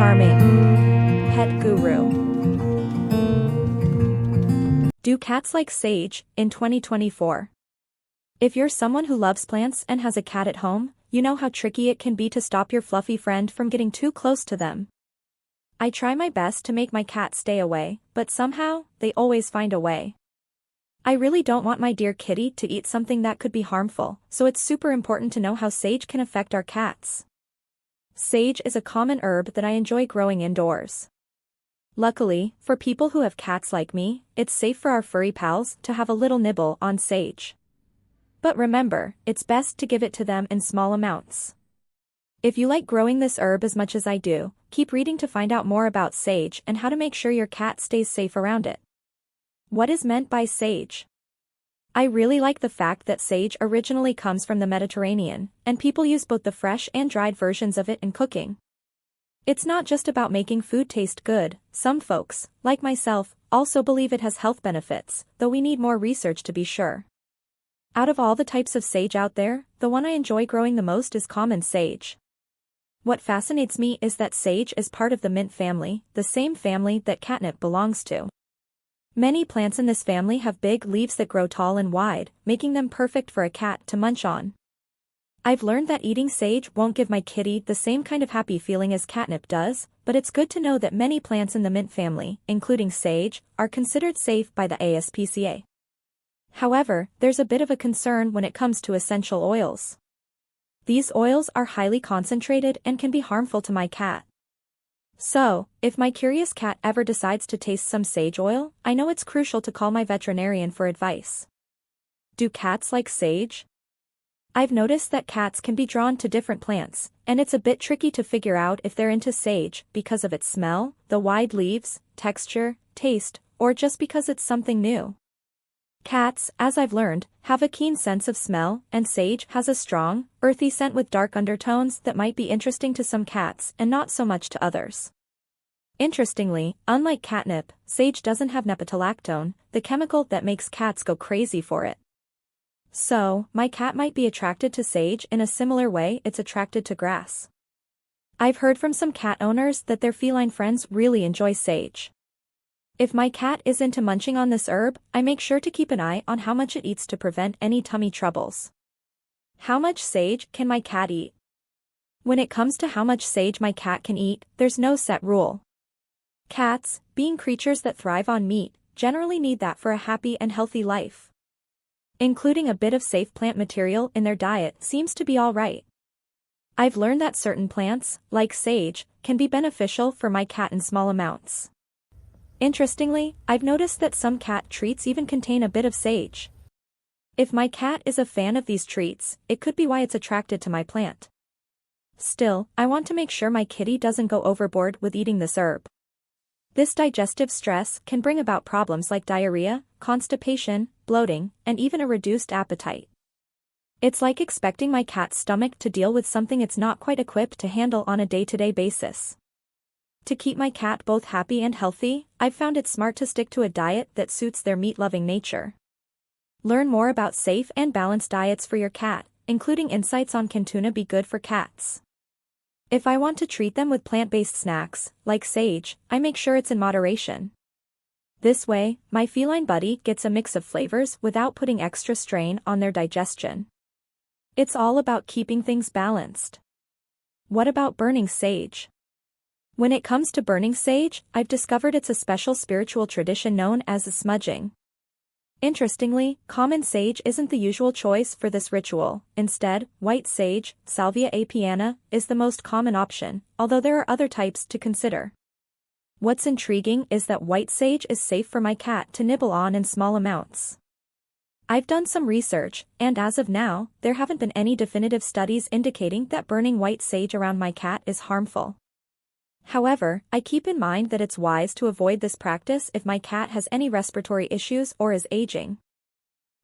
charming. Pet guru. Do cats like sage in 2024? If you're someone who loves plants and has a cat at home, you know how tricky it can be to stop your fluffy friend from getting too close to them. I try my best to make my cat stay away, but somehow, they always find a way. I really don't want my dear kitty to eat something that could be harmful, so it's super important to know how sage can affect our cats. Sage is a common herb that I enjoy growing indoors. Luckily, for people who have cats like me, it's safe for our furry pals to have a little nibble on sage. But remember, it's best to give it to them in small amounts. If you like growing this herb as much as I do, keep reading to find out more about sage and how to make sure your cat stays safe around it. What is meant by sage? I really like the fact that sage originally comes from the Mediterranean, and people use both the fresh and dried versions of it in cooking. It's not just about making food taste good. Some folks, like myself, also believe it has health benefits, though we need more research to be sure. Out of all the types of sage out there, the one I enjoy growing the most is common sage. What fascinates me is that sage is part of the mint family, the same family that catnip belongs to. Many plants in this family have big leaves that grow tall and wide, making them perfect for a cat to munch on. I've learned that eating sage won't give my kitty the same kind of happy feeling as catnip does, but it's good to know that many plants in the mint family, including sage, are considered safe by the ASPCA. However, there's a bit of a concern when it comes to essential oils. These oils are highly concentrated and can be harmful to my cat. So, if my curious cat ever decides to taste some sage oil, I know it's crucial to call my veterinarian for advice. Do cats like sage? I've noticed that cats can be drawn to different plants, and it's a bit tricky to figure out if they're into sage because of its smell, the wide leaves, texture, taste, or just because it's something new. Cats, as I've learned, have a keen sense of smell, and sage has a strong, earthy scent with dark undertones that might be interesting to some cats and not so much to others. Interestingly, unlike catnip, sage doesn't have nepetalactone, the chemical that makes cats go crazy for it. So, my cat might be attracted to sage in a similar way it's attracted to grass. I've heard from some cat owners that their feline friends really enjoy sage. If my cat is into munching on this herb, I make sure to keep an eye on how much it eats to prevent any tummy troubles. How much sage can my cat eat? When it comes to how much sage my cat can eat, there's no set rule. Cats, being creatures that thrive on meat, generally need that for a happy and healthy life. Including a bit of safe plant material in their diet seems to be all right. I've learned that certain plants, like sage, can be beneficial for my cat in small amounts. Interestingly, I've noticed that some cat treats even contain a bit of sage. If my cat is a fan of these treats, it could be why it's attracted to my plant. Still, I want to make sure my kitty doesn't go overboard with eating this herb. This digestive stress can bring about problems like diarrhea, constipation, bloating, and even a reduced appetite. It's like expecting my cat's stomach to deal with something it's not quite equipped to handle on a day-to-day basis. To keep my cat both happy and healthy, I've found it smart to stick to a diet that suits their meat-loving nature. Learn more about safe and balanced diets for your cat, including insights on can tuna be good for cats. If I want to treat them with plant-based snacks, like sage, I make sure it's in moderation. This way, my feline buddy gets a mix of flavors without putting extra strain on their digestion. It's all about keeping things balanced. What about burning sage? When it comes to burning sage, I've discovered it's a special spiritual tradition known as the smudging. Interestingly, common sage isn't the usual choice for this ritual. Instead, white sage, Salvia apiana, is the most common option, although there are other types to consider. What's intriguing is that white sage is safe for my cat to nibble on in small amounts. I've done some research, and as of now, there haven't been any definitive studies indicating that burning white sage around my cat is harmful. However, I keep in mind that it's wise to avoid this practice if my cat has any respiratory issues or is aging.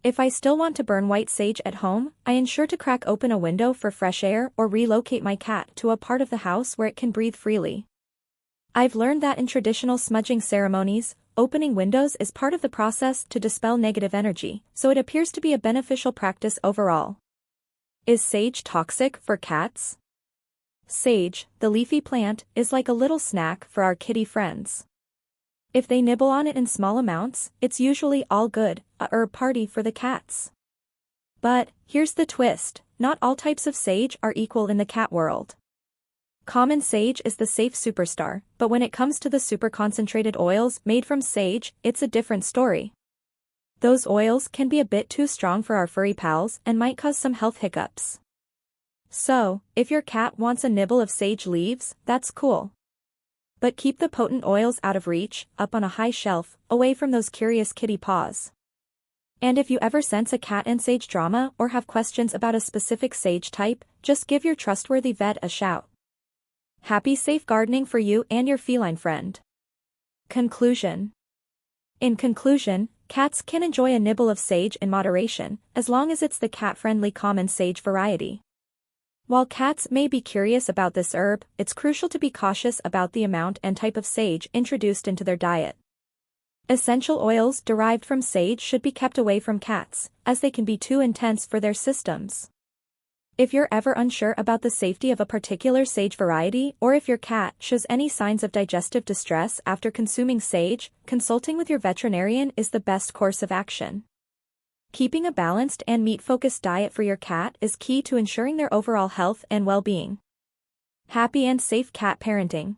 If I still want to burn white sage at home, I ensure to crack open a window for fresh air or relocate my cat to a part of the house where it can breathe freely. I've learned that in traditional smudging ceremonies, opening windows is part of the process to dispel negative energy, so it appears to be a beneficial practice overall. Is sage toxic for cats? Sage, the leafy plant, is like a little snack for our kitty friends. If they nibble on it in small amounts, it's usually all good, a herb party for the cats. But, here's the twist, not all types of sage are equal in the cat world. Common sage is the safe superstar, but when it comes to the super concentrated oils made from sage, it's a different story. Those oils can be a bit too strong for our furry pals and might cause some health hiccups. So, if your cat wants a nibble of sage leaves, that's cool. But keep the potent oils out of reach, up on a high shelf, away from those curious kitty paws. And if you ever sense a cat and sage drama or have questions about a specific sage type, just give your trustworthy vet a shout. Happy safe gardening for you and your feline friend. Conclusion. In conclusion, cats can enjoy a nibble of sage in moderation, as long as it's the cat-friendly common sage variety. While cats may be curious about this herb, it's crucial to be cautious about the amount and type of sage introduced into their diet. Essential oils derived from sage should be kept away from cats, as they can be too intense for their systems. If you're ever unsure about the safety of a particular sage variety or if your cat shows any signs of digestive distress after consuming sage, consulting with your veterinarian is the best course of action. Keeping a balanced and meat-focused diet for your cat is key to ensuring their overall health and well-being. Happy and safe cat parenting.